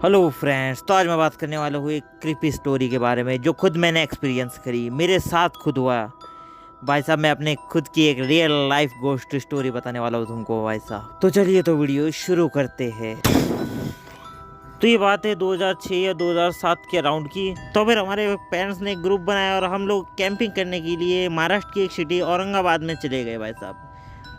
Hello friends, तो आज मैं बात करने वाला हूँ एक क्रीपी स्टोरी के बारे में जो खुद मैंने एक्सपीरियंस करी, मेरे साथ खुद हुआ। भाई साहब, मैं अपने खुद की एक रियल लाइफ गोस्ट स्टोरी बताने वाला हूँ तुमको भाई साहब। तो चलिए तो वीडियो शुरू करते हैं। तो ये बात है 2006 या 2007 के अराउंड की। तो फिर हमारे पेरेंट्स ने एक ग्रुप बनाया और हम लोग कैंपिंग करने के लिए महाराष्ट्र की एक सिटी औरंगाबाद में चले गए भाई साहब।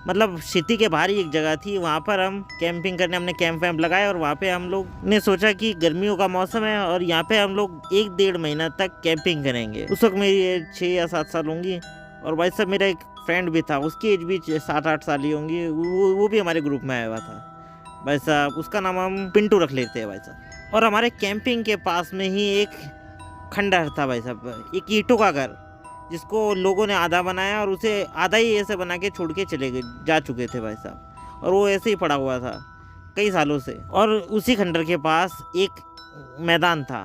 मतलब सिटी के बाहर ही एक जगह थी, वहाँ पर हम कैंपिंग करने हमने कैंप वैम्प लगाया और वहाँ पे हम लोग ने सोचा कि गर्मियों का मौसम है और यहाँ पे हम लोग 1-1.5 महीना तक कैंपिंग करेंगे। उस वक्त मेरी एज 6 या 7 साल होंगी और भाई साहब मेरा एक फ्रेंड भी था, उसकी एज भी 7-8 साल ही होंगी। वो भी हमारे ग्रुप में आया हुआ था भाई साहब। उसका नाम हम पिंटू रख लेते हैं भाई साहब। और हमारे कैंपिंग के पास में ही एक खंडहर था भाई साहब, एक ईंटों का घर जिसको लोगों ने आधा बनाया और उसे आधा ही ऐसे बना के छोड़ के चले गए जा चुके थे भाई साहब। और वो ऐसे ही पड़ा हुआ था कई सालों से। और उसी खंडहर के पास एक मैदान था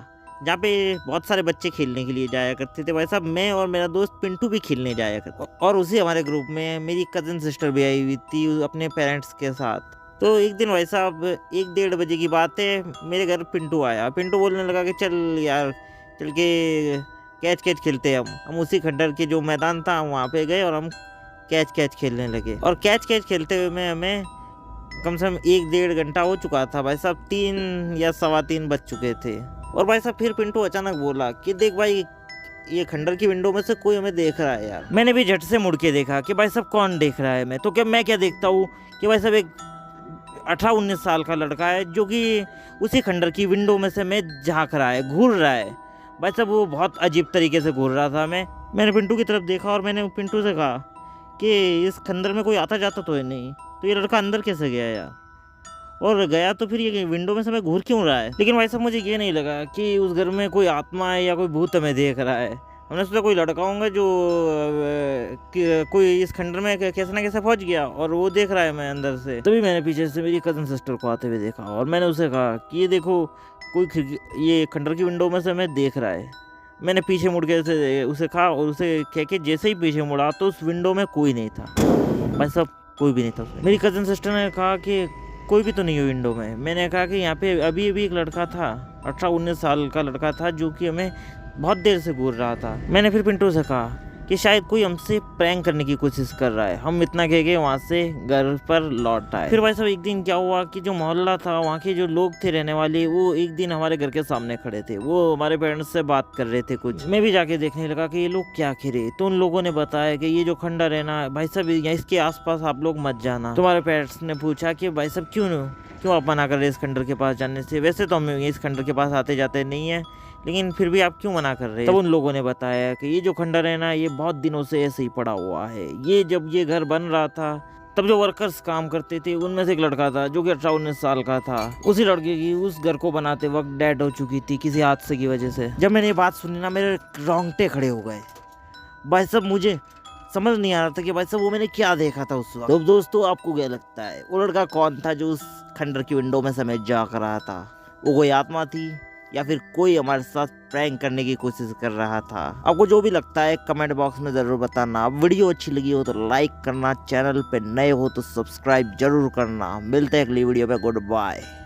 जहाँ पे बहुत सारे बच्चे खेलने के लिए जाया करते थे भाई साहब। मैं और मेरा दोस्त पिंटू भी खेलने जाया करते, और उसी हमारे ग्रुप में मेरी कज़न सिस्टर भी आई हुई थी अपने पेरेंट्स के साथ। तो एक दिन भाई साहब 1-1:30 बजे की बात है, मेरे घर पिंटू आया। पिंटू बोलने लगा कि चल यार, चल के कैच कैच खेलते हैं। हम उसी खंडहर के जो मैदान था वहाँ पे गए और हम कैच कैच खेलने लगे। और कैच कैच खेलते हुए में हमें कम से कम 1-1.5 घंटा हो चुका था भाई साहब। 3 या 3:15 बज चुके थे। और भाई साहब फिर पिंटू अचानक बोला कि देख भाई, ये खंडहर की विंडो में से कोई हमें देख रहा है यार। मैंने भी झट से मुड़ के देखा कि भाई साहब कौन देख रहा है। मैं क्या देखता हूँ कि भाई साहब एक 18-19 साल का लड़का है जो कि उसी खंडहर की विंडो में से मैं झाँक रहा है, घूर रहा है भाई साहब। वो बहुत अजीब तरीके से घूर रहा था। मैंने पिंटू की तरफ देखा और मैंने पिंटू से कहा कि इस खंडहर में कोई आता जाता तो है नहीं, तो ये लड़का अंदर कैसे गया यार? और गया तो फिर ये विंडो में से मैं घूर क्यों रहा है? लेकिन भाई साहब मुझे ये नहीं लगा कि उस घर में कोई आत्मा है या कोई भूत हमें देख रहा है। हमने सोचा कोई लड़का होगा जो कोई इस खंडर में कैसे ना कैसे पहुंच गया और वो देख रहा है मैं अंदर से। तभी मैंने पीछे से मेरी कज़न सिस्टर को आते हुए देखा और मैंने उसे कहा कि ये देखो, कोई ये खंडर की विंडो में से हमें देख रहा है। मैंने पीछे मुड़ के उसे कहा और उसे कह के जैसे ही पीछे मुड़ा तो उस विंडो में कोई नहीं था भाई साहब, कोई भी नहीं था उसमें। मेरी कज़न सिस्टर ने कहा कि कोई भी तो नहीं है विंडो में। मैंने कहा कि यहाँ पे अभी अभी एक लड़का था, 18-19 साल का लड़का था जो कि हमें बहुत देर से घूर रहा था। मैंने फिर पिंटू से कहा कि शायद कोई हमसे प्रैंक करने की कोशिश कर रहा है। हम इतना कह के वहाँ से घर पर लौट आए। फिर भाई साहब एक दिन क्या हुआ कि जो मोहल्ला था, वहाँ के जो लोग थे रहने वाले, वो एक दिन हमारे घर के सामने खड़े थे। वो हमारे पेरेंट्स से बात कर रहे थे कुछ। मैं भी जाके देखने लगा कि ये लोग क्या खेले। तो उन लोगों ने बताया कि ये जो खंडहर है ना भाई साहब, इसके आसपास आप लोग मत जाना। तुम्हारे पेरेंट्स ने पूछा कि भाई साहब क्यों आप मना कर रहे इस खंडहर के पास जाने से? वैसे तो हम इस खंडहर के पास आते जाते नहीं है, लेकिन फिर भी आप क्यों मना कर रहे हैं? तब उन लोगों ने बताया कि ये जो खंडहर है ना, ये बहुत दिनों से ऐसे ही पड़ा हुआ है। ये जब ये घर बन रहा था तब जो वर्कर्स काम करते थे उनमें से एक लड़का था जो कि 18-19 साल का था। उसी लड़के की उस घर को बनाते वक्त डेड हो चुकी थी किसी हादसे की वजह से। जब मैंने ये बात सुनी ना, मेरे रोंगटे खड़े हो गए भाई साहब। मुझे समझ नहीं आ रहा था कि भाई साहब वो मैंने क्या देखा था उस वक्त। तो दोस्तों, आपको क्या लगता है वो लड़का कौन था जो उस खंडहर की विंडो में से हमें झाँक रहा था? वो कोई आत्मा थी या फिर कोई हमारे साथ प्रैंक करने की कोशिश कर रहा था? आपको जो भी लगता है कमेंट बॉक्स में जरूर बताना। वीडियो अच्छी लगी हो तो लाइक करना, चैनल पे नए हो तो सब्सक्राइब जरूर करना। मिलते हैं अगली वीडियो पे। Good bye.